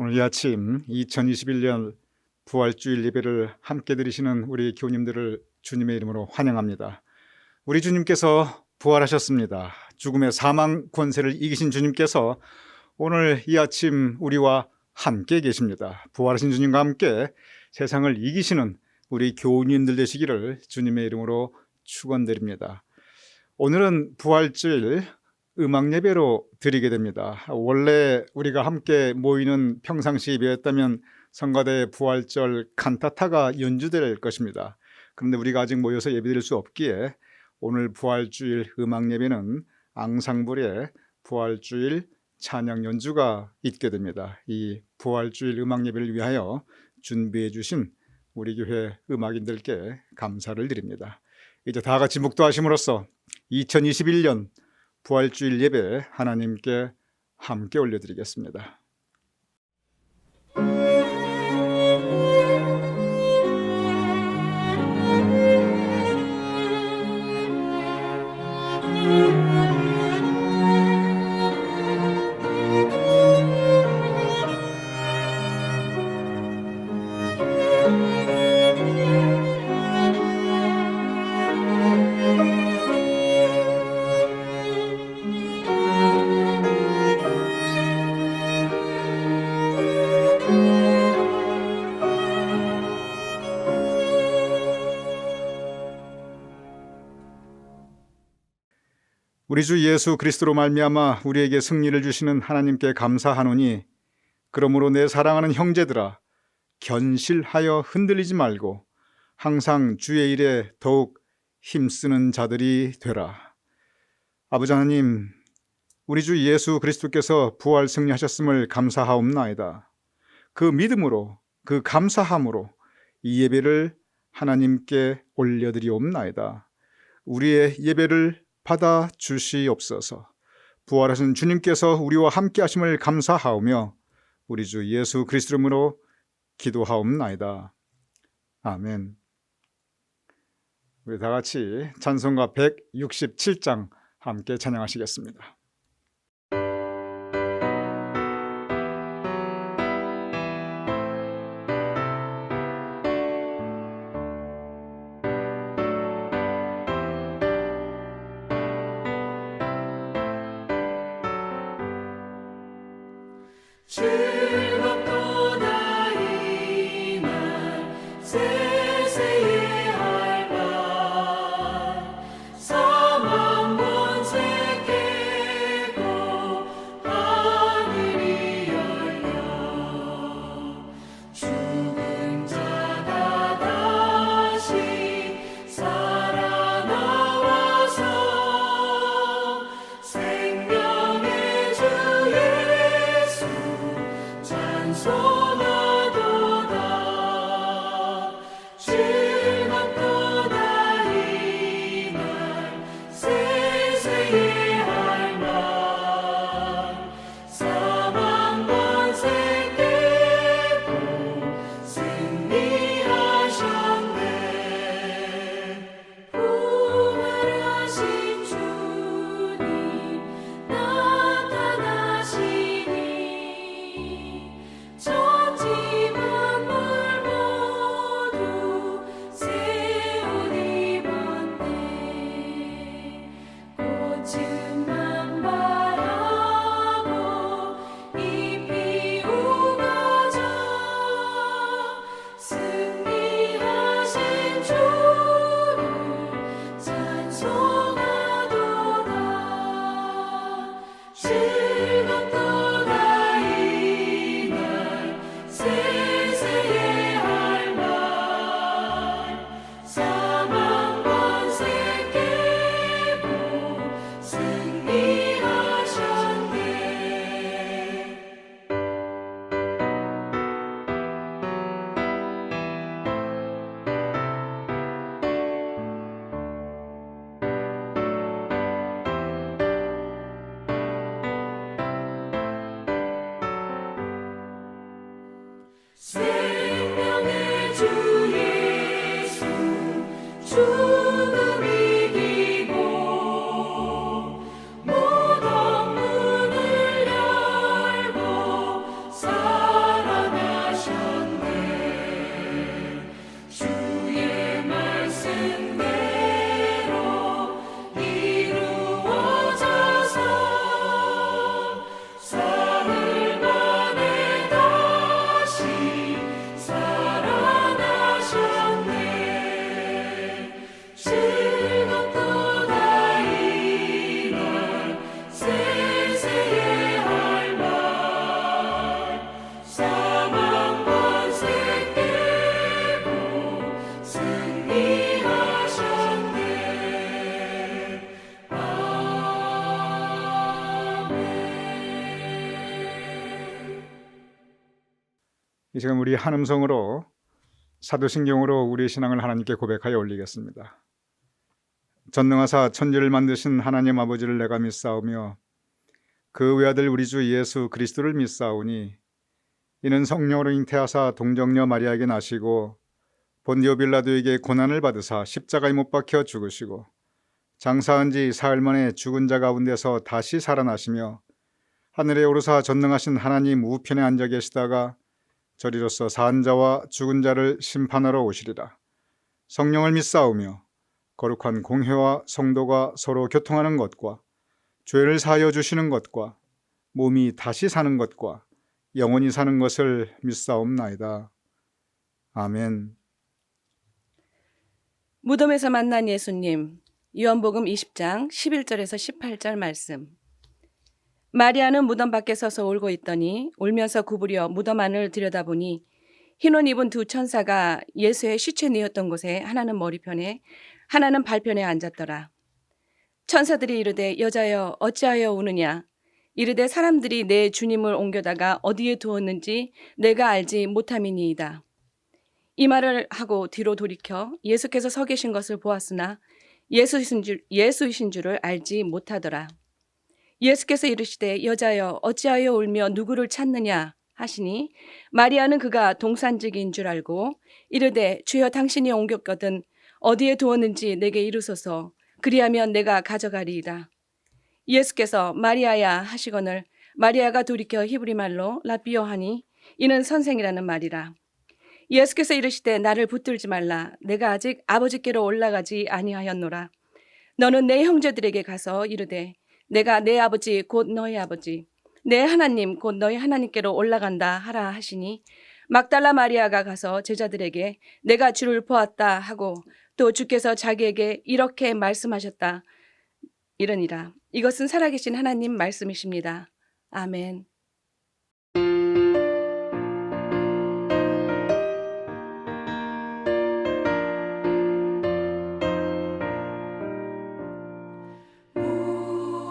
오늘 이 아침 2021년 부활주일 예배를 함께 드리시는 우리 교우님들을 주님의 이름으로 환영합니다. 우리 주님께서 부활하셨습니다. 죽음의 사망 권세를 이기신 주님께서 오늘 이 아침 우리와 함께 계십니다. 부활하신 주님과 함께 세상을 이기시는 우리 교우님들 되시기를 주님의 이름으로 축원드립니다. 오늘은 부활주일 음악 예배로 드리게 됩니다. 원래 우리가 함께 모이는 평상시 예배였다면 성가대 부활절 칸타타가 연주될 것입니다. 그런데 우리가 아직 모여서 예배드릴 수 없기에 오늘 부활주일 음악 예배는 앙상블의 부활주일 찬양 연주가 있게 됩니다. 이 부활주일 음악 예배를 위하여 준비해 주신 우리 교회 음악인들께 감사를 드립니다. 이제 다 같이 묵도하심으로써 2021년 부활주일 예배 하나님께 함께 올려드리겠습니다. 우리 주 예수 그리스도로 말미암아 우리에게 승리를 주시는 하나님께 감사하노니 그러므로 내 사랑하는 형제들아 견실하여 흔들리지 말고 항상 주의 일에 더욱 힘쓰는 자들이 되라. 아버지 하나님, 우리 주 예수 그리스도께서 부활 승리하셨음을 감사하옵나이다. 그 믿음으로, 그 감사함으로 이 예배를 하나님께 올려드리옵나이다. 우리의 예배를 받아 주시옵소서. 부활하신 주님께서 우리와 함께 하심을 감사하오며 우리 주 예수 그리스도 이름으로 기도하옵나이다. 아멘. 우리 다 같이 찬송가 167장 함께 찬양하시겠습니다. 즐겁도다 이 날 세세의 할말 사망 권세 깨고 하늘이 열려 죽은 자가 다시 살아나와서 생명의 주 예수 찬송하도다. 즐겁도다 이 날 세세의 할말 사망 권세 깨고 승리하셨네. 부활하신 주님 나타나시니 천지 만물 모두 새 옷 입었네. 꽃은 만발하고 잎이 우거져 승리하신 주를 찬송하도다. 즐겁도다 이 날 세세의 할말 사망 권세 깨고 승리하셨네. 생명의 주 예수 죽음 이기고 모든 문을 열고 사 지금 우리 한음성으로 사도신경으로 우리의 신앙을 하나님께 고백하여 올리겠습니다. 전능하사 천지를 만드신 하나님 아버지를 내가 믿사오며 그 외아들 우리 주 예수 그리스도를 믿사오니 이는 성령으로 잉태하사 동정녀 마리아에게 나시고 본디오 빌라도에게 고난을 받으사 십자가에 못 박혀 죽으시고 장사한 지 사흘 만에 죽은 자 가운데서 다시 살아나시며 하늘에 오르사 전능하신 하나님 우편에 앉아 계시다가 저리로서 산 자와 죽은 자를 심판하러 오시리라. 성령을 믿사오며 거룩한 공회와 성도가 서로 교통하는 것과 죄를 사하여 주시는 것과 몸이 다시 사는 것과 영원히 사는 것을 믿사옵나이다. 아멘. 무덤에서 만난 예수님, 요한복음 20장 11절에서 18절 말씀. 마리아는 무덤 밖에 서서 울고 있더니 울면서 구부려 무덤 안을 들여다보니 흰 옷 입은 두 천사가 예수의 시체 뉘었던 곳에 하나는 머리편에 하나는 발편에 앉았더라. 천사들이 이르되 여자여 어찌하여 우느냐? 이르되 사람들이 내 주님을 옮겨다가 어디에 두었는지 내가 알지 못함이니이다. 이 말을 하고 뒤로 돌이켜 예수께서 서 계신 것을 보았으나 예수이신 줄을 알지 못하더라. 예수께서 이르시되 여자여 어찌하여 울며 누구를 찾느냐 하시니 마리아는 그가 동산직인 줄 알고 이르되 주여 당신이 옮겼거든 어디에 두었는지 내게 이르소서 그리하면 내가 가져가리이다. 예수께서 마리아야 하시거늘 마리아가 돌이켜 히브리 말로 라비오 하니 이는 선생이라는 말이라. 예수께서 이르시되 나를 붙들지 말라. 내가 아직 아버지께로 올라가지 아니하였노라. 너는 내 형제들에게 가서 이르되 내가 내 아버지 곧 너희 아버지 내 하나님 곧 너희 하나님께로 올라간다 하라 하시니 막달라 마리아가 가서 제자들에게 내가 주를 보았다 하고 또 주께서 자기에게 이렇게 말씀하셨다 이르니라. 이것은 살아계신 하나님 말씀이십니다. 아멘.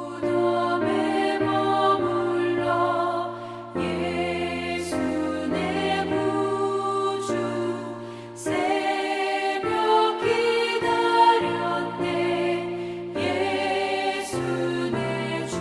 무덤에 머물러 예수 내 구주 새벽 기다렸네 예수 내 주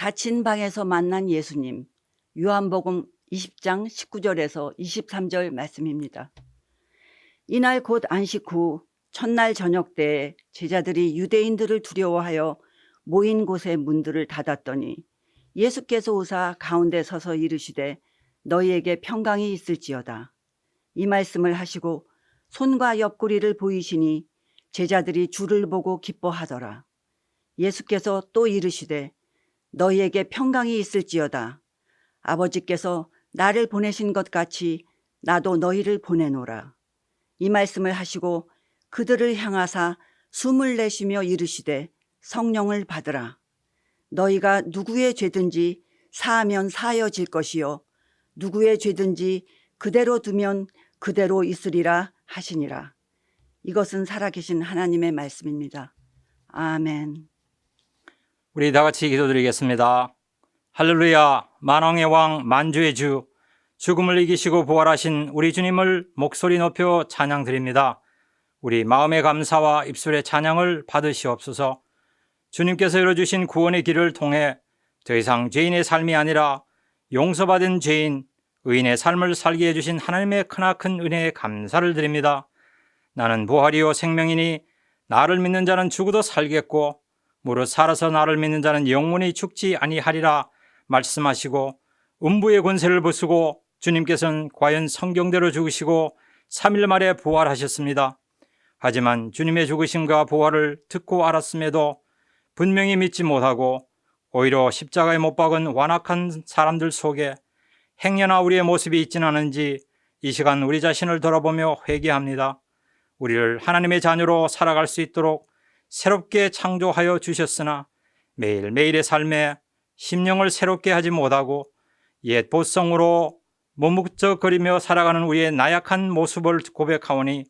닫힌 방에서 만난 예수님. 요한복음 20장 19절에서 23절 말씀입니다. 이날 곧 안식 후 첫날 저녁 때에 제자들이 유대인들을 두려워하여 모인 곳의 문들을 닫았더니 예수께서 오사 가운데 서서 이르시되 너희에게 평강이 있을지어다. 이 말씀을 하시고 손과 옆구리를 보이시니 제자들이 주를 보고 기뻐하더라. 예수께서 또 이르시되 너희에게 평강이 있을지어다. 아버지께서 나를 보내신 것 같이 나도 너희를 보내노라. 이 말씀을 하시고 그들을 향하사 숨을 내쉬며 이르시되 성령을 받으라. 너희가 누구의 죄든지 사하면 사하여질 것이요 누구의 죄든지 그대로 두면 그대로 있으리라 하시니라. 이것은 살아계신 하나님의 말씀입니다. 아멘. 우리 다 같이 기도드리겠습니다. 할렐루야. 만왕의 왕 만주의 주, 죽음을 이기시고 부활하신 우리 주님을 목소리 높여 찬양드립니다. 우리 마음의 감사와 입술의 찬양을 받으시옵소서. 주님께서 열어주신 구원의 길을 통해 더 이상 죄인의 삶이 아니라 용서받은 죄인, 의인의 삶을 살게 해주신 하나님의 크나큰 은혜에 감사를 드립니다. 나는 부활이요 생명이니 나를 믿는 자는 죽어도 살겠고 무릇 살아서 나를 믿는 자는 영원히 죽지 아니하리라 말씀하시고 음부의 권세를 부수고 주님께서는 과연 성경대로 죽으시고 3일 만에 부활하셨습니다. 하지만 주님의 죽으심과 부활을 듣고 알았음에도 분명히 믿지 못하고 오히려 십자가에 못 박은 완악한 사람들 속에 행여나 우리의 모습이 있지는 않은지 이 시간 우리 자신을 돌아보며 회개합니다. 우리를 하나님의 자녀로 살아갈 수 있도록 새롭게 창조하여 주셨으나 매일매일의 삶에 심령을 새롭게 하지 못하고 옛 보성으로 머뭇적거리며 살아가는 우리의 나약한 모습을 고백하오니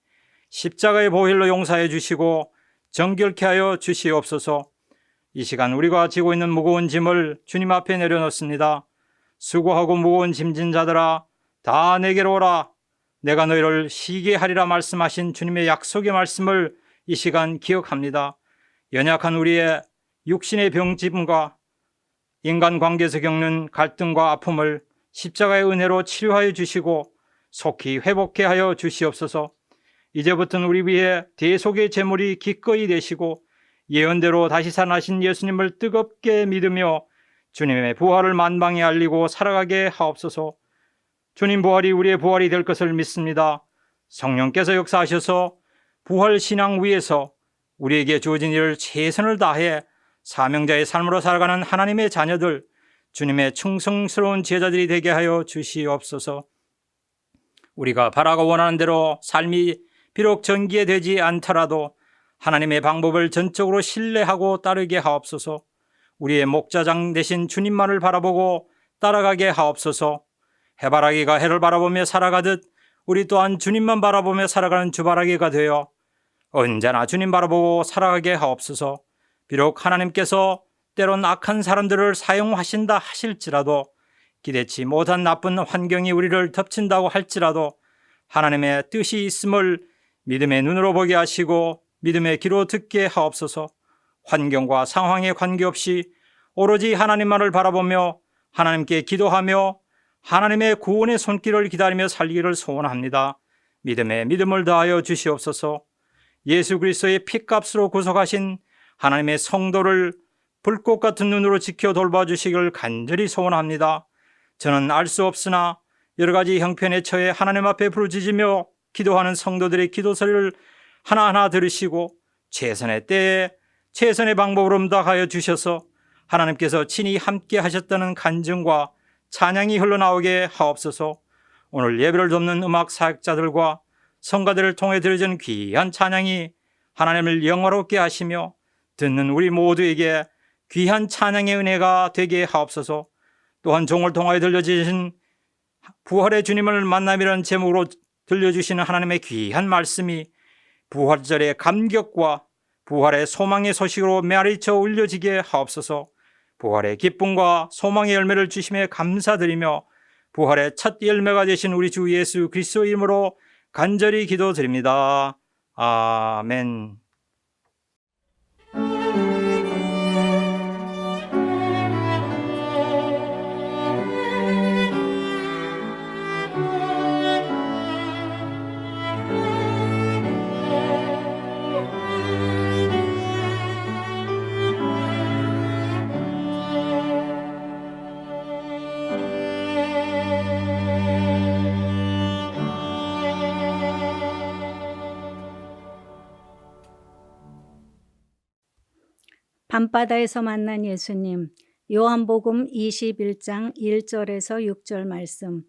십자가의 보혈로 용서해 주시고 정결케 하여 주시옵소서. 이 시간 우리가 지고 있는 무거운 짐을 주님 앞에 내려놓습니다. 수고하고 무거운 짐진 자들아 다 내게로 오라. 내가 너희를 쉬게 하리라 말씀하신 주님의 약속의 말씀을 이 시간 기억합니다. 연약한 우리의 육신의 병짐과 인간관계에서 겪는 갈등과 아픔을 십자가의 은혜로 치료하여 주시고 속히 회복케 하여 주시옵소서. 이제부터는 우리 위에 대속의 제물이 기꺼이 되시고 예언대로 다시 살아나신 예수님을 뜨겁게 믿으며 주님의 부활을 만방에 알리고 살아가게 하옵소서. 주님 부활이 우리의 부활이 될 것을 믿습니다. 성령께서 역사하셔서 부활 신앙 위에서 우리에게 주어진 일을 최선을 다해 사명자의 삶으로 살아가는 하나님의 자녀들, 주님의 충성스러운 제자들이 되게 하여 주시옵소서. 우리가 바라고 원하는 대로 삶이 비록 전개되지 않더라도 하나님의 방법을 전적으로 신뢰하고 따르게 하옵소서. 우리의 목자장 되신 주님만을 바라보고 따라가게 하옵소서. 해바라기가 해를 바라보며 살아가듯 우리 또한 주님만 바라보며 살아가는 주바라기가 되어 언제나 주님 바라보고 살아가게 하옵소서. 비록 하나님께서 때론 악한 사람들을 사용하신다 하실지라도 기대치 못한 나쁜 환경이 우리를 덮친다고 할지라도 하나님의 뜻이 있음을 믿음의 눈으로 보게 하시고 믿음의 귀로 듣게 하옵소서. 환경과 상황에 관계없이 오로지 하나님만을 바라보며 하나님께 기도하며 하나님의 구원의 손길을 기다리며 살기를 소원합니다. 믿음에 믿음을 더하여 주시옵소서. 예수 그리스도의 피값으로 구속하신 하나님의 성도를 불꽃 같은 눈으로 지켜 돌봐주시기를 간절히 소원합니다. 저는 알 수 없으나 여러 가지 형편에 처해 하나님 앞에 부르짖으며 기도하는 성도들의 기도 소리를 하나하나 들으시고 최선의 때에 최선의 방법으로 응답하여 주셔서 하나님께서 친히 함께 하셨다는 간증과 찬양이 흘러나오게 하옵소서. 오늘 예배를 돕는 음악 사역자들과 성가들을 통해 드려진 귀한 찬양이 하나님을 영화롭게 하시며 듣는 우리 모두에게 귀한 찬양의 은혜가 되게 하옵소서. 또한 종을 통하여 들려주신 부활의 주님을 만남이라는 제목으로 들려주시는 하나님의 귀한 말씀이 부활절의 감격과 부활의 소망의 소식으로 메아리쳐 울려지게 하옵소서. 부활의 기쁨과 소망의 열매를 주심에 감사드리며 부활의 첫 열매가 되신 우리 주 예수 그리스도 이름으로 간절히 기도드립니다. 아멘. 밤바다에서 만난 예수님, 요한복음 21장 1절에서 6절 말씀.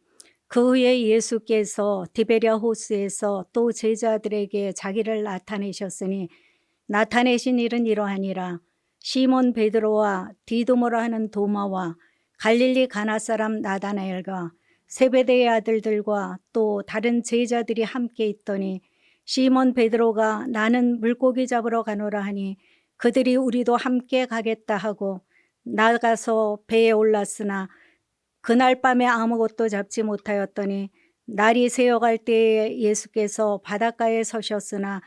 그 후에 예수께서 디베랴 호수에서 또 제자들에게 자기를 나타내셨으니 나타내신 일은 이러하니라. 시몬 베드로와 디두모라 하는 도마와 갈릴리 가나 사람 나다나엘과 세베대의 아들들과 또 다른 제자들이 함께 있더니 시몬 베드로가 나는 물고기 잡으러 가노라 하니 그들이 우리도 함께 가겠다 하고 나가서 배에 올랐으나 그날 밤에 아무것도 잡지 못하였더니 날이 새어갈 때에 예수께서 바닷가에 서셨으나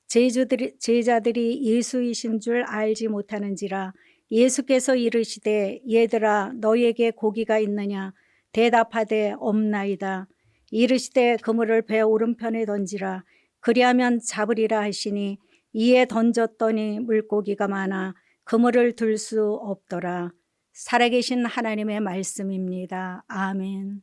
제자들이 예수이신 줄 알지 못하는지라. 예수께서 이르시되 얘들아 너희에게 고기가 있느냐 대답하되 없나이다. 이르시되 그물을 배 오른편에 던지라. 그리하면 잡으리라 하시니 이에 던졌더니 물고기가 많아 그물을 들 수 없더라. 살아계신 하나님의 말씀입니다. 아멘.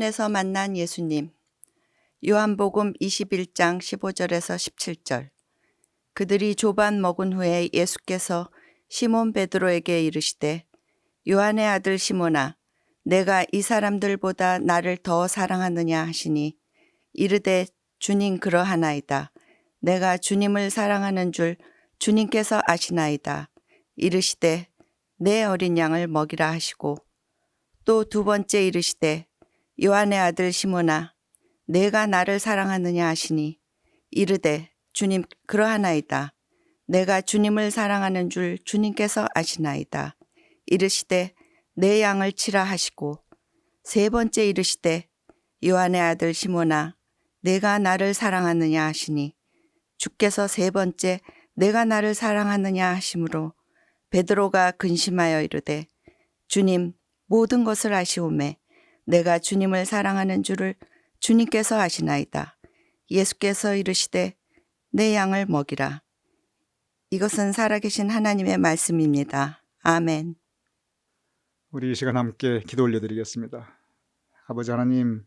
마가다락방에서 만난 예수님. 요한복음 21장 15절에서 17절. 그들이 조반 먹은 후에 예수께서 시몬 베드로에게 이르시되 요한의 아들 시몬아 내가 이 사람들보다 나를 더 사랑하느냐 하시니 이르되 주님 그러하나이다. 내가 주님을 사랑하는 줄 주님께서 아시나이다. 이르시되 내 어린 양을 먹이라 하시고 또 두 번째 이르시되 요한의 아들 시몬아 내가 나를 사랑하느냐 하시니 이르되 주님 그러하나이다. 내가 주님을 사랑하는 줄 주님께서 아시나이다. 이르시되 내 양을 치라 하시고 세 번째 이르시되 요한의 아들 시몬아 내가 나를 사랑하느냐 하시니 주께서 세 번째 내가 나를 사랑하느냐 하심으로 베드로가 근심하여 이르되 주님 모든 것을 아시오매 내가 주님을 사랑하는 줄을 주님께서 아시나이다. 예수께서 이르시되 내 양을 먹이라. 이것은 살아계신 하나님의 말씀입니다. 아멘. 우리 이 시간 함께 기도 올려드리겠습니다. 아버지 하나님,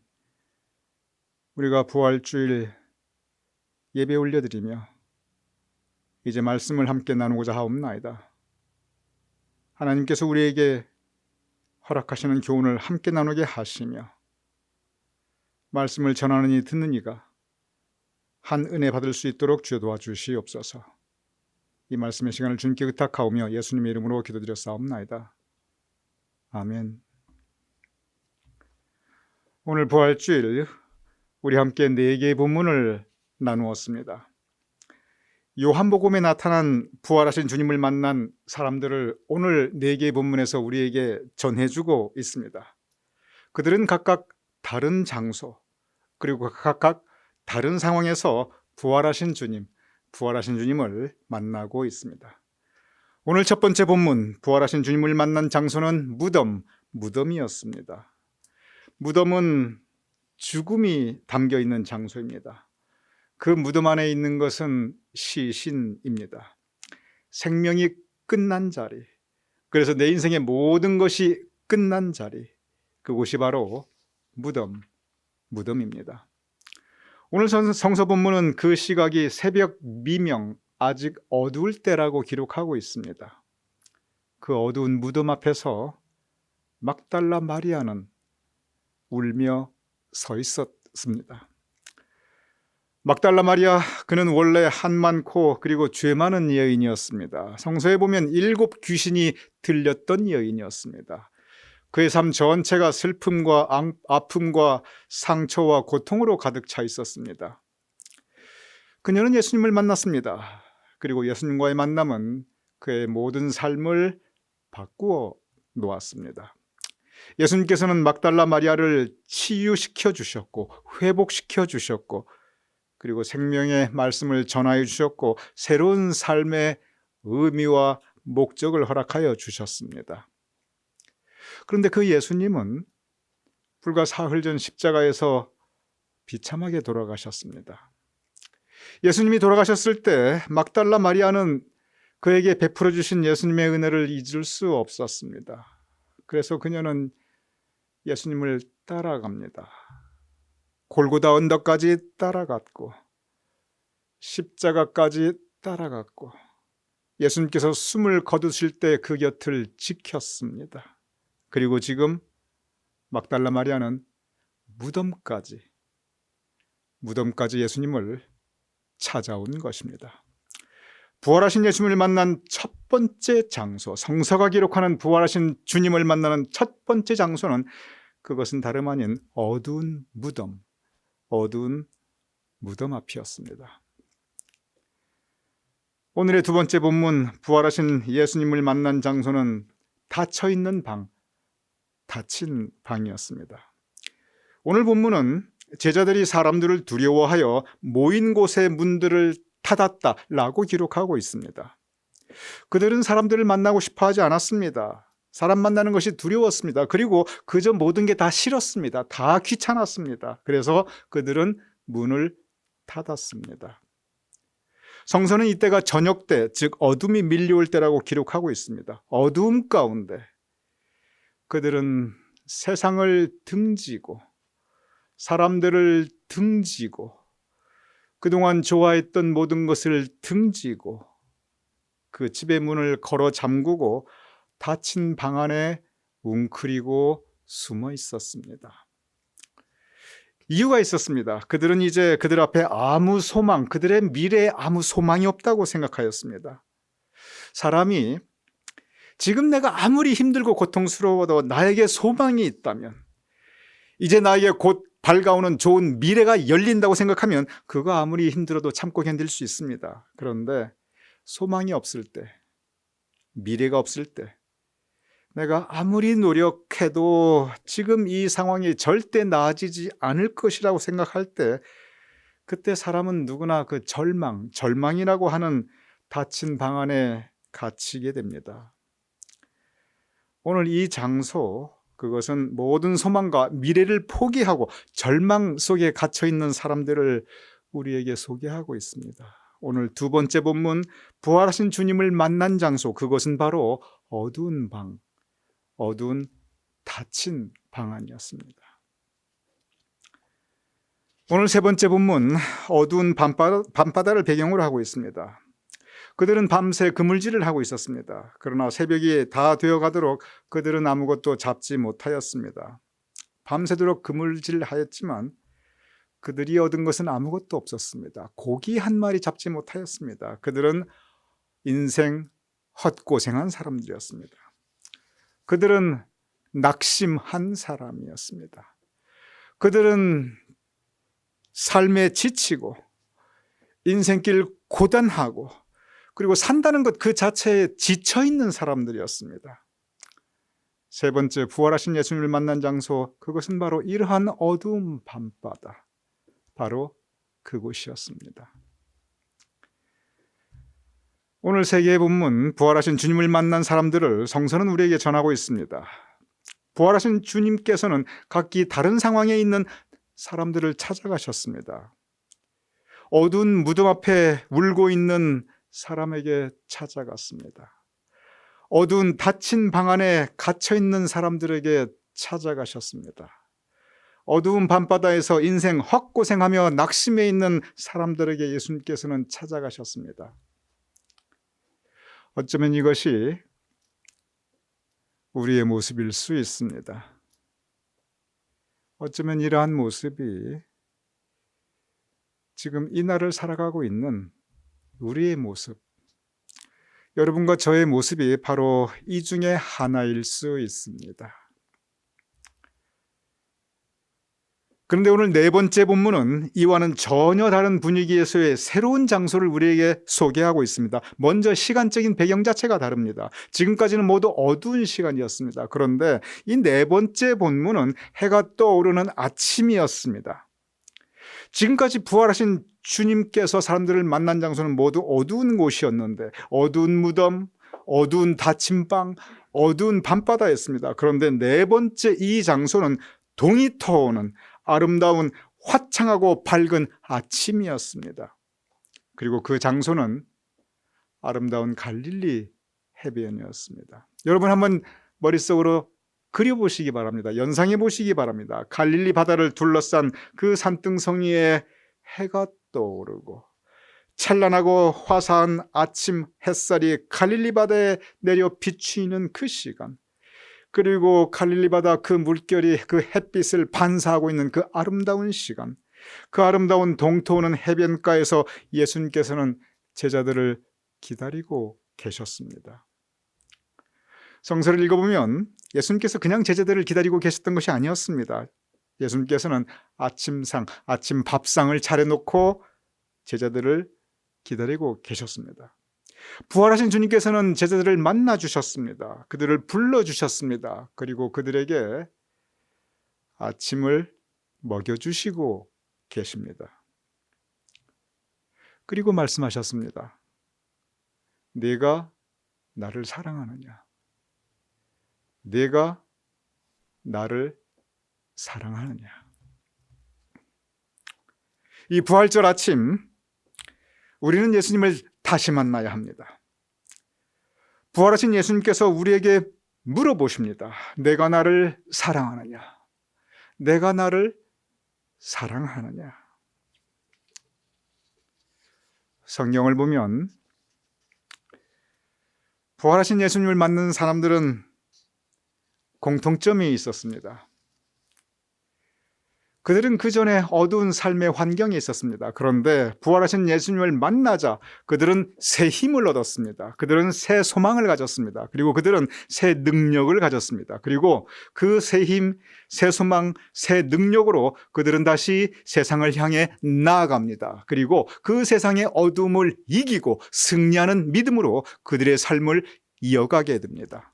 우리가 부활주일 예배 올려드리며 이제 말씀을 함께 나누고자 하옵나이다. 하나님께서 우리에게 허락하시는 교훈을 함께 나누게 하시며 말씀을 전하는 이 듣는 이가 한 은혜 받을 수 있도록 주여 도와주시옵소서. 이 말씀의 시간을 주님께 의탁하오며 예수님의 이름으로 기도드렸사옵나이다. 아멘. 오늘 부활주일 우리 함께 4개의 본문을 나누었습니다. 요한복음에 나타난 부활하신 주님을 만난 사람들을 오늘 4개의 본문에서 우리에게 전해주고 있습니다. 그들은 각각 다른 장소 그리고 각각 다른 상황에서 부활하신 주님을 만나고 있습니다. 오늘 첫 번째 본문, 부활하신 주님을 만난 장소는 무덤이었습니다. 무덤은 죽음이 담겨 있는 장소입니다. 그 무덤 안에 있는 것은 시신입니다. 생명이 끝난 자리, 그래서 내 인생의 모든 것이 끝난 자리, 그곳이 바로 무덤입니다. 오늘 성서 본문은 그 시각이 새벽 미명, 아직 어두울 때라고 기록하고 있습니다. 그 어두운 무덤 앞에서 막달라 마리아는 울며 서 있었습니다. 막달라 마리아, 그는 원래 한 많고 그리고 죄 많은 여인이었습니다. 성서에 보면 7 귀신이 들렸던 여인이었습니다. 그의 삶 전체가 슬픔과 아픔과 상처와 고통으로 가득 차 있었습니다. 그녀는 예수님을 만났습니다. 그리고 예수님과의 만남은 그의 모든 삶을 바꾸어 놓았습니다. 예수님께서는 막달라 마리아를 치유시켜 주셨고 회복시켜 주셨고 그리고 생명의 말씀을 전하여 주셨고 새로운 삶의 의미와 목적을 허락하여 주셨습니다. 그런데 그 예수님은 불과 사흘 전 십자가에서 비참하게 돌아가셨습니다. 예수님이 돌아가셨을 때 막달라 마리아는 그에게 베풀어 주신 예수님의 은혜를 잊을 수 없었습니다. 그래서 그녀는 예수님을 따라갑니다. 골고다 언덕까지 따라갔고 십자가까지 따라갔고 예수님께서 숨을 거두실 때 그 곁을 지켰습니다. 그리고 지금 막달라 마리아는 무덤까지 예수님을 찾아온 것입니다. 부활하신 예수님을 만난 첫 번째 장소, 성서가 기록하는 부활하신 주님을 만나는 첫 번째 장소는 그것은 다름 아닌 어두운 무덤 앞이었습니다. 오늘의 두 번째 본문, 부활하신 예수님을 만난 장소는 닫혀있는 닫힌 방이었습니다. 오늘 본문은 제자들이 사람들을 두려워하여 모인 곳의 문들을 닫았다라고 기록하고 있습니다. 그들은 사람들을 만나고 싶어 하지 않았습니다. 사람 만나는 것이 두려웠습니다. 그리고 그저 모든 게 다 싫었습니다. 다 귀찮았습니다. 그래서 그들은 문을 닫았습니다. 성서는 이때가 저녁 때, 즉 어둠이 밀려올 때라고 기록하고 있습니다. 어두움 가운데 그들은 세상을 등지고 사람들을 등지고 그동안 좋아했던 모든 것을 등지고 그 집의 문을 걸어 잠그고 닫힌 방 안에 웅크리고 숨어 있었습니다. 이유가 있었습니다. 그들은 이제 그들 앞에 아무 소망, 그들의 미래에 아무 소망이 없다고 생각하였습니다. 사람이 지금 내가 아무리 힘들고 고통스러워도 나에게 소망이 있다면, 이제 나에게 곧 밝아오는 좋은 미래가 열린다고 생각하면 그거 아무리 힘들어도 참고 견딜 수 있습니다. 그런데 소망이 없을 때, 미래가 없을 때, 내가 아무리 노력해도 지금 이 상황이 절대 나아지지 않을 것이라고 생각할 때, 그때 사람은 누구나 그 절망이라고 하는 닫힌 방 안에 갇히게 됩니다. 오늘 이 장소, 그것은 모든 소망과 미래를 포기하고 절망 속에 갇혀 있는 사람들을 우리에게 소개하고 있습니다. 오늘 두 번째 본문, 부활하신 주님을 만난 장소, 그것은 바로 어두운 방, 어두운 닫힌 방 안이었습니다. 오늘 세 번째 본문, 어두운 밤바다를 배경으로 하고 있습니다. 그들은 밤새 그물질을 하고 있었습니다. 그러나 새벽이 다 되어가도록 그들은 아무것도 잡지 못하였습니다. 밤새도록 그물질하였지만 그들이 얻은 것은 아무것도 없었습니다. 고기 한 마리 잡지 못하였습니다. 그들은 인생 헛고생한 사람들이었습니다. 그들은 낙심한 사람이었습니다. 그들은 삶에 지치고 인생길 고단하고 그리고 산다는 것 그 자체에 지쳐있는 사람들이었습니다. 세 번째, 부활하신 예수님을 만난 장소, 그것은 바로 이러한 어두운 밤바다, 바로 그곳이었습니다. 오늘 세 개의 본문, 부활하신 주님을 만난 사람들을 성서는 우리에게 전하고 있습니다. 부활하신 주님께서는 각기 다른 상황에 있는 사람들을 찾아가셨습니다. 어두운 무덤 앞에 울고 있는 사람에게 찾아갔습니다. 어두운 닫힌 방 안에 갇혀 있는 사람들에게 찾아가셨습니다. 어두운 밤바다에서 인생 헛고생하며 낙심해 있는 사람들에게 예수님께서는 찾아가셨습니다. 어쩌면 이것이 우리의 모습일 수 있습니다. 어쩌면 이러한 모습이 지금 이 날을 살아가고 있는 우리의 모습, 여러분과 저의 모습이 바로 이 중에 하나일 수 있습니다. 그런데 오늘 네 번째 본문은 이와는 전혀 다른 분위기에서의 새로운 장소를 우리에게 소개하고 있습니다. 먼저 시간적인 배경 자체가 다릅니다. 지금까지는 모두 어두운 시간이었습니다. 그런데 이 네 번째 본문은 해가 떠오르는 아침이었습니다. 지금까지 부활하신 주님께서 사람들을 만난 장소는 모두 어두운 곳이었는데, 어두운 무덤, 어두운 닫힌 방, 어두운 밤바다였습니다. 그런데 네 번째 이 장소는 동이 터오는 아름다운 화창하고 밝은 아침이었습니다. 그리고 그 장소는 아름다운 갈릴리 해변이었습니다. 여러분 한번 머릿속으로 그려보시기 바랍니다. 연상해 보시기 바랍니다. 갈릴리 바다를 둘러싼 그 산등성 위에 해가 떠오르고 찬란하고 화사한 아침 햇살이 갈릴리 바다에 내려 비추이는 그 시간, 그리고 갈릴리 바다 그 물결이 그 햇빛을 반사하고 있는 그 아름다운 시간, 그 아름다운 동토오는 해변가에서 예수님께서는 제자들을 기다리고 계셨습니다. 성서를 읽어보면 예수님께서 그냥 제자들을 기다리고 계셨던 것이 아니었습니다. 예수님께서는 아침상, 아침 밥상을 차려놓고 제자들을 기다리고 계셨습니다. 부활하신 주님께서는 제자들을 만나 주셨습니다. 그들을 불러 주셨습니다. 그리고 그들에게 아침을 먹여주시고 계십니다. 그리고 말씀하셨습니다. 네가 나를 사랑하느냐? 네가 나를 사랑하느냐? 이 부활절 아침 우리는 예수님을 다시 만나야 합니다. 부활하신 예수님께서 우리에게 물어보십니다. 내가 나를 사랑하느냐? 내가 나를 사랑하느냐? 성경을 보면 부활하신 예수님을 만난 사람들은 공통점이 있었습니다. 그들은 그 전에 어두운 삶의 환경에 있었습니다. 그런데 부활하신 예수님을 만나자 그들은 새 힘을 얻었습니다. 그들은 새 소망을 가졌습니다. 그리고 그들은 새 능력을 가졌습니다. 그리고 그 새 힘, 새 소망, 새 능력으로 그들은 다시 세상을 향해 나아갑니다. 그리고 그 세상의 어둠을 이기고 승리하는 믿음으로 그들의 삶을 이어가게 됩니다.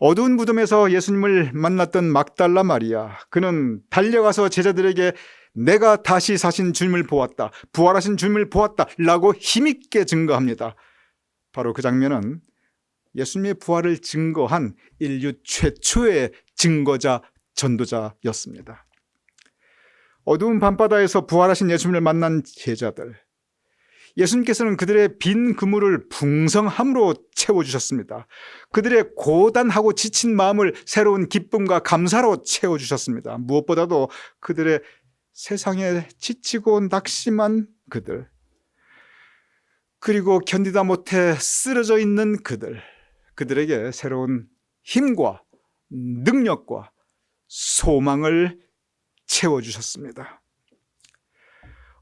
어두운 무덤에서 예수님을 만났던 막달라 마리아, 그는 달려가서 제자들에게 내가 다시 사신 주님을 보았다, 부활하신 주님을 보았다 라고 힘있게 증거합니다. 바로 그 장면은 예수님의 부활을 증거한 인류 최초의 증거자, 전도자였습니다. 어두운 밤바다에서 부활하신 예수님을 만난 제자들, 예수님께서는 그들의 빈 그물을 풍성함으로 채워주셨습니다. 그들의 고단하고 지친 마음을 새로운 기쁨과 감사로 채워주셨습니다. 무엇보다도 그들의 세상에 지치고 낙심한 그들, 그리고 견디다 못해 쓰러져 있는 그들에게 새로운 힘과 능력과 소망을 채워주셨습니다.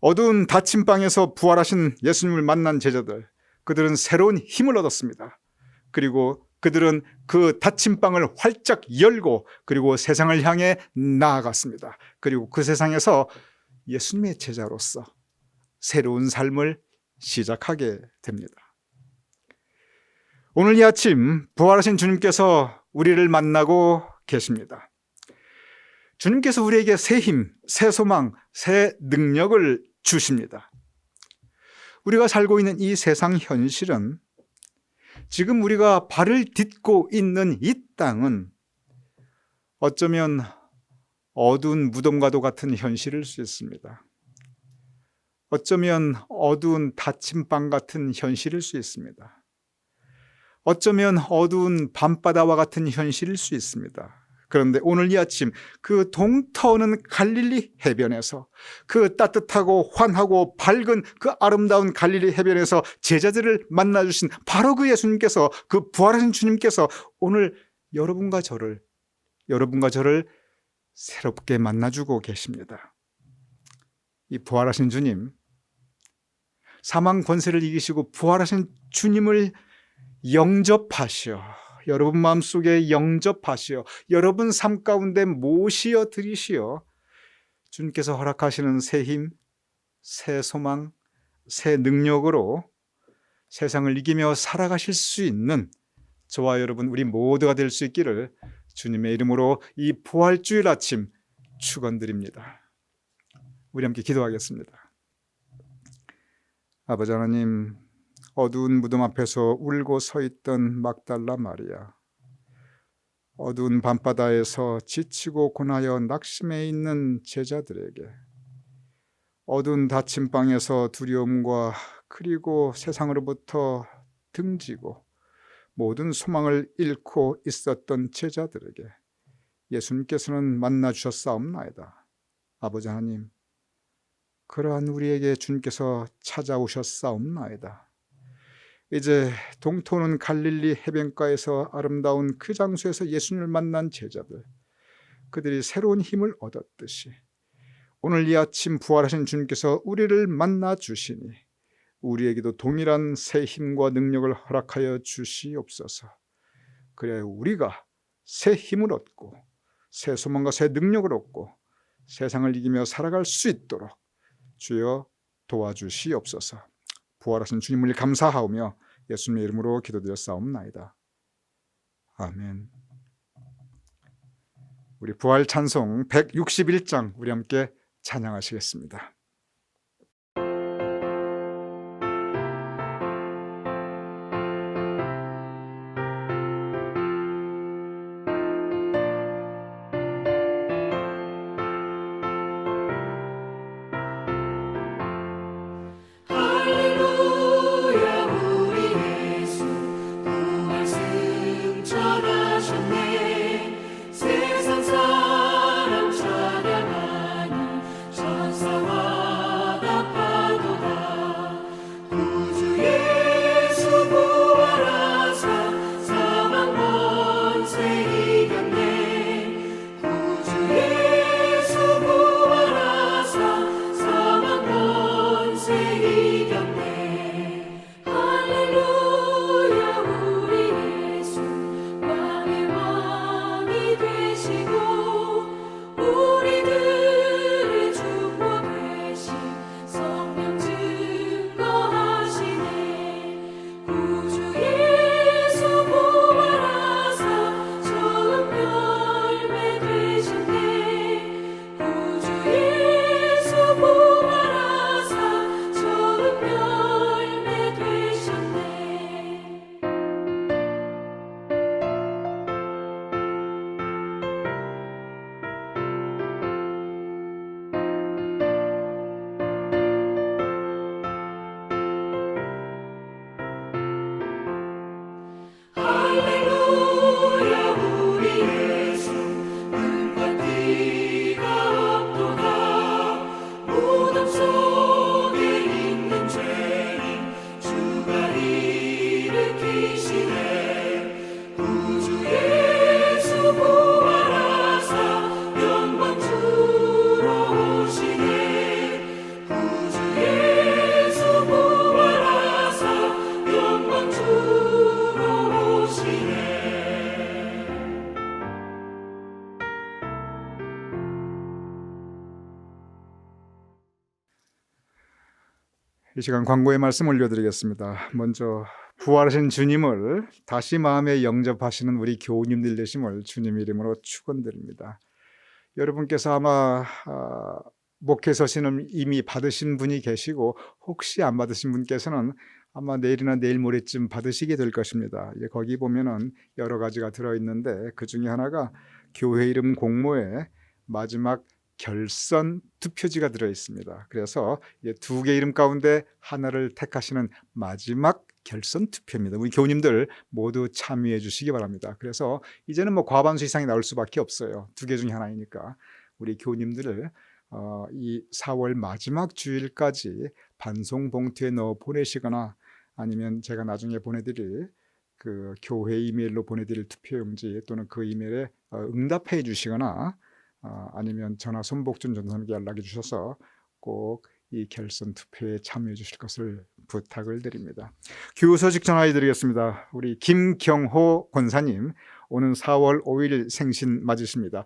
어두운 닫힌 방에서 부활하신 예수님을 만난 제자들, 그들은 새로운 힘을 얻었습니다. 그리고 그들은 그 닫힌 방을 활짝 열고 그리고 세상을 향해 나아갔습니다. 그리고 그 세상에서 예수님의 제자로서 새로운 삶을 시작하게 됩니다. 오늘 이 아침 부활하신 주님께서 우리를 만나고 계십니다. 주님께서 우리에게 새 힘, 새 소망, 새 능력을 주십니다. 우리가 살고 있는 이 세상 현실은, 지금 우리가 발을 딛고 있는 이 땅은 어쩌면 어두운 무덤과도 같은 현실일 수 있습니다. 어쩌면 어두운 닫힌 방 같은 현실일 수 있습니다. 어쩌면 어두운 밤바다와 같은 현실일 수 있습니다. 그런데 오늘 이 아침 그 동터는 갈릴리 해변에서, 그 따뜻하고 환하고 밝은 그 아름다운 갈릴리 해변에서 제자들을 만나주신 바로 그 예수님께서, 그 부활하신 주님께서 오늘 여러분과 저를 새롭게 만나주고 계십니다. 이 부활하신 주님, 사망 권세를 이기시고 부활하신 주님을 영접하시어, 여러분 마음속에 영접하시어, 여러분 삶 가운데 모시어 드리시어 주님께서 허락하시는 새 힘, 새 소망, 새 능력으로 세상을 이기며 살아가실 수 있는 저와 여러분, 우리 모두가 될 수 있기를 주님의 이름으로 이 부활주일 아침 축원드립니다. 우리 함께 기도하겠습니다. 아버지 하나님, 어두운 무덤 앞에서 울고 서 있던 막달라 마리아, 어두운 밤바다에서 지치고 고나여 낙심해 있는 제자들에게, 어두운 닫힌 방에서 두려움과 그리고 세상으로부터 등지고 모든 소망을 잃고 있었던 제자들에게 예수님께서는 만나 주셨사옵나이다. 아버지 하나님, 그러한 우리에게 주님께서 찾아오셨사옵나이다. 이제 동토는 갈릴리 해변가에서 아름다운 그 장소에서 예수님을 만난 제자들, 그들이 새로운 힘을 얻었듯이 오늘 이 아침 부활하신 주님께서 우리를 만나 주시니 우리에게도 동일한 새 힘과 능력을 허락하여 주시옵소서. 그래야 우리가 새 힘을 얻고 새 소망과 새 능력을 얻고 세상을 이기며 살아갈 수 있도록 주여 도와주시옵소서. 부활하신 주님을 감사하오며 예수님의 이름으로 기도드렸사옵나이다. 아멘. 우리 부활 찬송 161장 우리 함께 찬양하시겠습니다. 할렐루야 우리 예수 부활 승천하셨네. 세상 사람 찬양하니 이 시간 광고의 말씀 올려드리겠습니다. 먼저 부활하신 주님을 다시 마음에 영접하시는 우리 교우님들 되심을 주님 이름으로 축원드립니다. 여러분께서 아마 목회 서신을 이미 받으신 분이 계시고 혹시 안 받으신 분께서는 아마 내일이나 내일 모레쯤 받으시게 될 것입니다. 거기 보면은 여러 가지가 들어있는데 그 중에 하나가 교회 이름 공모에 마지막 결선 투표지가 들어있습니다. 그래서 두 개 이름 가운데 하나를 택하시는 마지막 결선 투표입니다. 우리 교우님들 모두 참여해 주시기 바랍니다. 그래서 이제는 뭐 과반수 이상이 나올 수밖에 없어요. 두 개 중에 하나이니까 우리 교우님들을 이 4월 마지막 주일까지 반송 봉투에 넣어 보내시거나 아니면 제가 나중에 보내드릴 그 교회 이메일로 보내드릴 투표용지 또는 그 이메일에 응답해 주시거나 아니면 전화 손복준 전사님께 연락해 주셔서 꼭 이 결선 투표에 참여해 주실 것을 부탁을 드립니다. 교우소식 전화해 드리겠습니다. 우리 김경호 권사님 오는 4월 5일 생신 맞으십니다.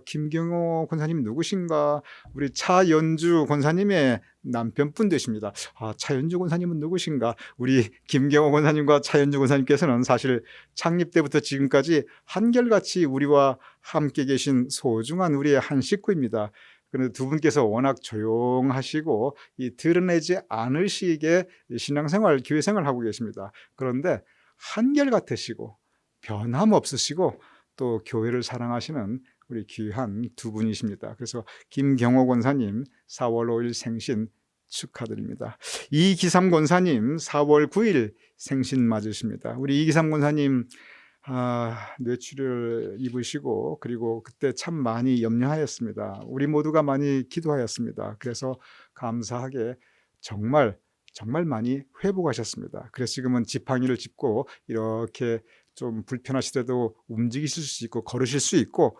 김경호 권사님 누구신가? 우리 차연주 권사님의 남편분 되십니다. 차연주 권사님은 누구신가? 우리 김경호 권사님과 차연주 권사님께서는 사실 창립 때부터 지금까지 한결같이 우리와 함께 계신 소중한 우리의 한 식구입니다. 그런데 두 분께서 워낙 조용하시고 드러내지 않으시게 신앙생활, 교회생활을 하고 계십니다. 그런데 한결같으시고 변함없으시고 또 교회를 사랑하시는 우리 귀한 두 분이십니다. 그래서 김경호 권사님 4월 5일 생신 축하드립니다. 이기삼 권사님 4월 9일 생신 맞으십니다. 우리 이기삼 권사님 뇌출혈 입으시고 그리고 그때 참 많이 염려하였습니다. 우리 모두가 많이 기도하였습니다. 그래서 감사하게 정말 많이 회복하셨습니다. 그래서 지금은 지팡이를 짚고 이렇게 좀 불편하시더라도 움직이실 수 있고 걸으실 수 있고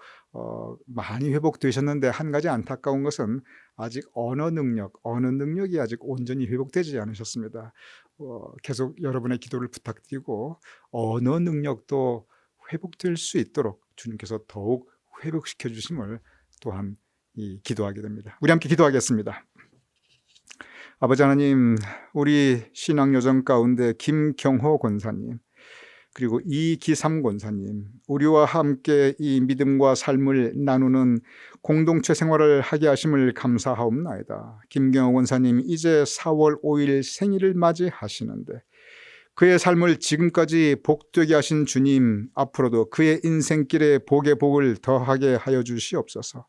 많이 회복되셨는데 한 가지 안타까운 것은 아직 언어 능력이 아직 온전히 회복되지 않으셨습니다. 계속 여러분의 기도를 부탁드리고 언어 능력도 회복될 수 있도록 주님께서 더욱 회복시켜 주심을 또한 기도하게 됩니다. 우리 함께 기도하겠습니다. 아버지 하나님, 우리 신앙여정 가운데 김경호 권사님 그리고 이기삼 권사님, 우리와 함께 이 믿음과 삶을 나누는 공동체 생활을 하게 하심을 감사하옵나이다. 김경호 권사님 이제 4월 5일 생일을 맞이하시는데 그의 삶을 지금까지 복되게 하신 주님, 앞으로도 그의 인생길에 복의 복을 더하게 하여 주시옵소서.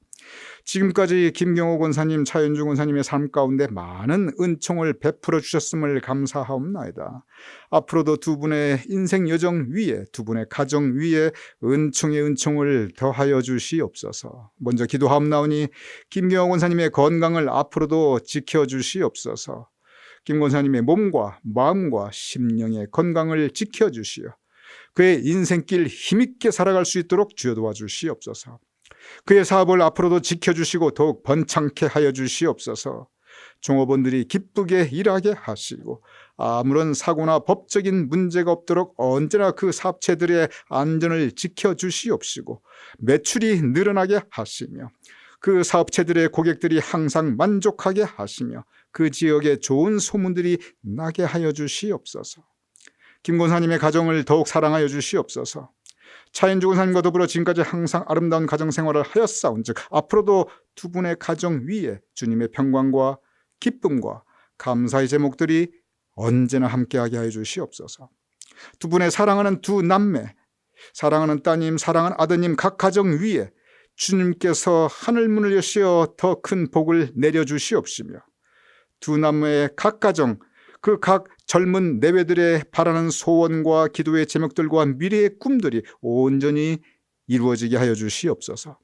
지금까지 김경호 권사님, 차연주 권사님의 삶 가운데 많은 은총을 베풀어 주셨음을 감사하옵나이다. 앞으로도 두 분의 인생 여정 위에, 두 분의 가정 위에 은총의 은총을 더하여 주시옵소서. 먼저 기도하옵나오니 김경호 권사님의 건강을 앞으로도 지켜주시옵소서. 김 권사님의 몸과 마음과 심령의 건강을 지켜주시어 그의 인생길 힘있게 살아갈 수 있도록 주여 도와주시옵소서. 그의 사업을 앞으로도 지켜주시고 더욱 번창케 하여 주시옵소서. 종업원들이 기쁘게 일하게 하시고 아무런 사고나 법적인 문제가 없도록 언제나 그 사업체들의 안전을 지켜주시옵시고 매출이 늘어나게 하시며 그 사업체들의 고객들이 항상 만족하게 하시며 그 지역에 좋은 소문들이 나게 하여 주시옵소서. 김 권사님의 가정을 더욱 사랑하여 주시옵소서. 차연주 권사님과 더불어 지금까지 항상 아름다운 가정생활을 하였사온즉 앞으로도 두 분의 가정 위에 주님의 평강과 기쁨과 감사의 제목들이 언제나 함께하게 하여 주시옵소서. 두 분의 사랑하는 두 남매, 사랑하는 따님, 사랑하는 아드님 각 가정 위에 주님께서 하늘문을 여시어 더 큰 복을 내려주시옵시며 두 남매의 각 가정, 그 각 젊은 내외들의 바라는 소원과 기도의 제목들과 미래의 꿈들이 온전히 이루어지게 하여 주시옵소서.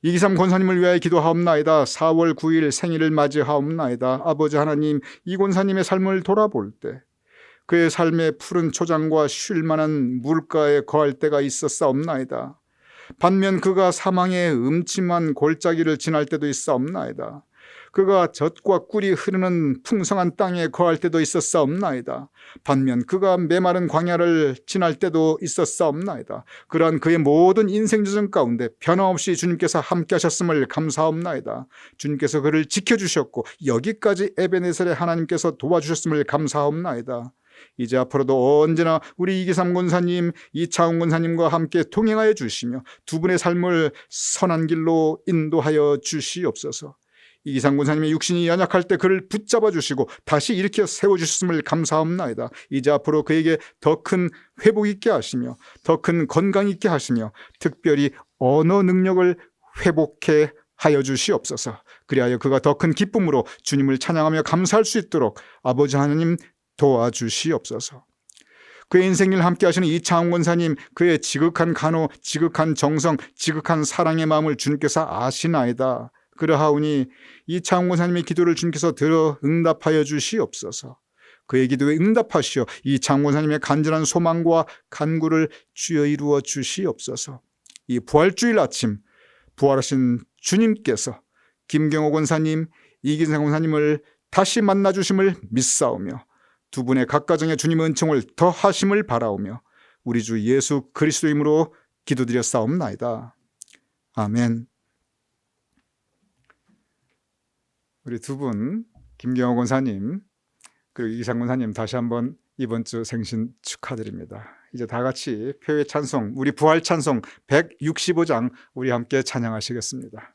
이기삼 권사님을 위하여 기도하옵나이다. 4월 9일 생일을 맞이하옵나이다. 아버지 하나님, 이 권사님의 삶을 돌아볼 때 그의 삶의 푸른 초장과 쉴만한 물가에 거할 때가 있었사옵나이다. 반면 그가 사망의 음침한 골짜기를 지날 때도 있사옵나이다. 그가 젖과 꿀이 흐르는 풍성한 땅에 거할 때도 있었사옵나이다. 반면 그가 메마른 광야를 지날 때도 있었사옵나이다. 그러한 그의 모든 인생 여정 가운데 변함없이 주님께서 함께 하셨음을 감사합나이다. 주님께서 그를 지켜주셨고 여기까지 에베네셀의 하나님께서 도와주셨음을 감사합나이다. 이제 앞으로도 언제나 우리 이기삼 권사님, 이차훈 권사님과 함께 동행하여 주시며 두 분의 삶을 선한 길로 인도하여 주시옵소서. 이기삼 권사님의 육신이 연약할 때 그를 붙잡아 주시고 다시 일으켜 세워주셨음을 감사합나이다. 이제 앞으로 그에게 더 큰 회복 있게 하시며 더 큰 건강 있게 하시며 특별히 언어 능력을 회복해 하여 주시옵소서. 그리하여 그가 더 큰 기쁨으로 주님을 찬양하며 감사할 수 있도록 아버지 하나님 도와주시옵소서. 그의 인생을 함께 하시는 이창훈 권사님, 그의 지극한 간호, 지극한 정성, 지극한 사랑의 마음을 주님께서 아시나이다. 그러하오니 이창훈 권사님의 기도를 주님께서 들어 응답하여 주시옵소서. 그의 기도에 응답하시어 이창훈 권사님의 간절한 소망과 간구를 주여 이루어 주시옵소서. 이 부활주일 아침 부활하신 주님께서 김경호 권사님, 이기삼 권사님을 다시 만나 주심을 믿사오며 두 분의 각 가정의 주님의 은총을 더하심을 바라오며 우리 주 예수 그리스도 이름으로 기도드렸사옵나이다. 아멘. 우리 두 분 김경호 권사님 그리고 이기삼 권사님 다시 한번 이번 주 생신 축하드립니다. 이제 다 같이 표의 찬송, 우리 부활 찬송 165장 우리 함께 찬양하시겠습니다.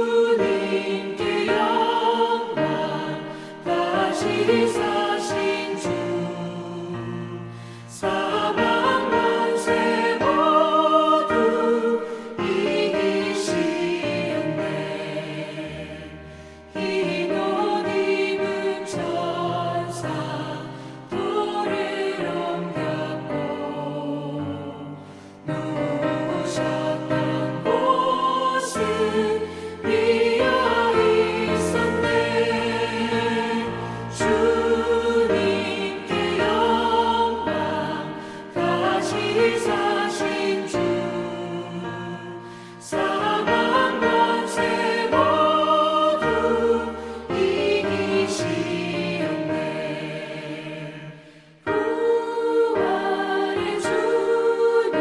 주님께 영광 다시 사신 주 사망 권세 모두 이기시었네. 흰 옷 입은 천사 돌을 옮겼고 누우셨던 곳은 비어 있었네. 주님께 영광 다시 사신 주 사망 권세 모두 이기시었네. 부활의 주님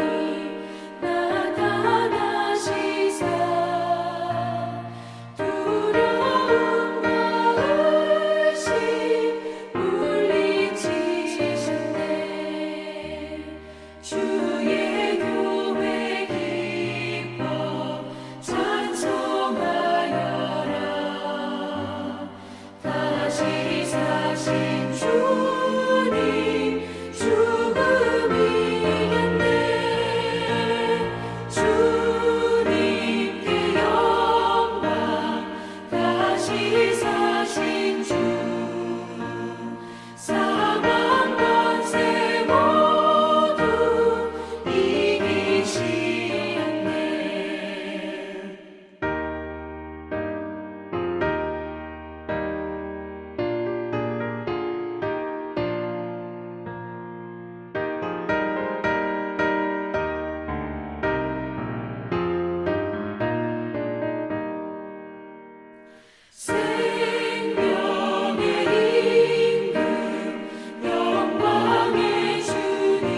나타나시사 두려움과 의심 물리치셨네. 주의 교회 기뻐 찬송하여라. 다시 사신 주님 죽음 이겼네. 주님께 영광 다시 사신 주 사망 권세 모두 이기시었네. 생명의 임금 영광의 주님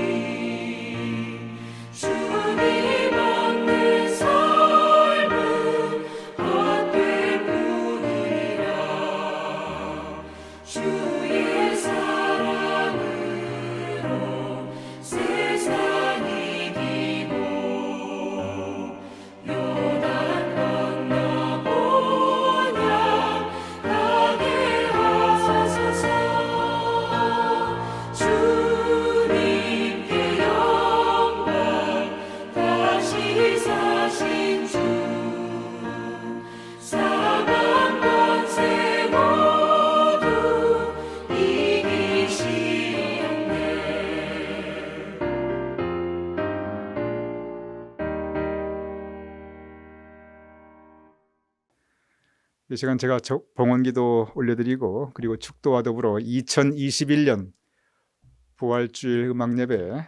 주님 없는 삶은 헛될 뿐이라. 주의 사랑으로 세상 이기고 요단 건너보냐 가게 하소서. 주님께 영광 다시 사신 주 사망 권세 모두 이기시었네. 이 시간 제가 봉헌기도 올려드리고 그리고 축도와 더불어 2021년 부활주일 음악 예배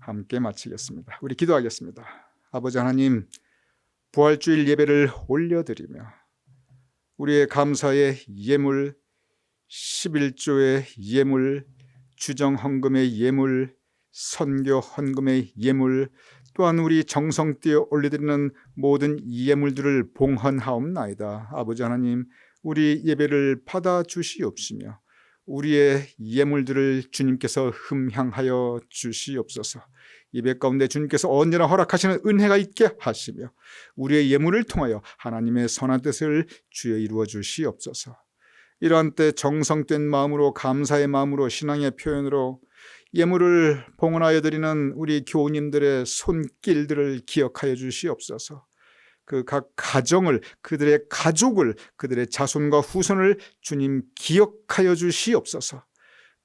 함께 마치겠습니다. 우리 기도하겠습니다. 아버지 하나님, 부활주일 예배를 올려드리며 우리의 감사의 예물, 11조의 예물, 주정 헌금의 예물, 선교 헌금의 예물, 또한 우리 정성 띄어 올려드리는 모든 예물들을 봉헌하옵나이다. 아버지 하나님, 우리 예배를 받아주시옵시며 우리의 예물들을 주님께서 흠향하여 주시옵소서. 예배 가운데 주님께서 언제나 허락하시는 은혜가 있게 하시며 우리의 예물을 통하여 하나님의 선한 뜻을 주여 이루어 주시옵소서. 이러한 때 정성된 마음으로, 감사의 마음으로, 신앙의 표현으로 예물을 봉헌하여 드리는 우리 교우님들의 손길들을 기억하여 주시옵소서. 그 각 가정을, 그들의 가족을, 그들의 자손과 후손을 주님 기억하여 주시옵소서.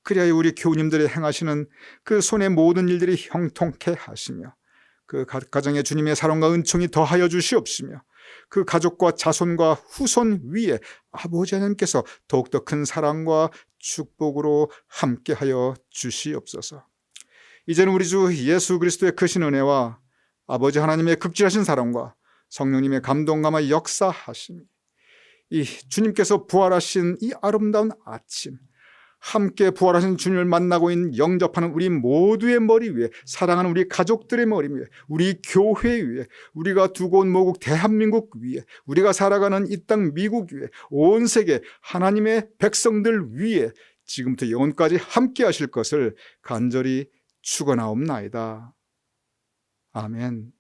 그리하여 우리 교우님들이 행하시는 그 손의 모든 일들이 형통케 하시며 그 가정에 주님의 사랑과 은총이 더하여 주시옵시며 그 가족과 자손과 후손 위에 아버지 하나님께서 더욱더 큰 사랑과 축복으로 함께하여 주시옵소서. 이제는 우리 주 예수 그리스도의 크신 은혜와 아버지 하나님의 극진하신 사랑과 성령님의 감동감화 역사하심이 이 주님께서 부활하신 이 아름다운 아침, 함께 부활하신 주님을 만나고 있는 영접하는 우리 모두의 머리 위에, 사랑하는 우리 가족들의 머리 위에, 우리 교회 위에, 우리가 두고 온 모국 대한민국 위에, 우리가 살아가는 이 땅 미국 위에, 온 세계 하나님의 백성들 위에 지금부터 영원까지 함께 하실 것을 간절히 축원하옵나이다. 아멘.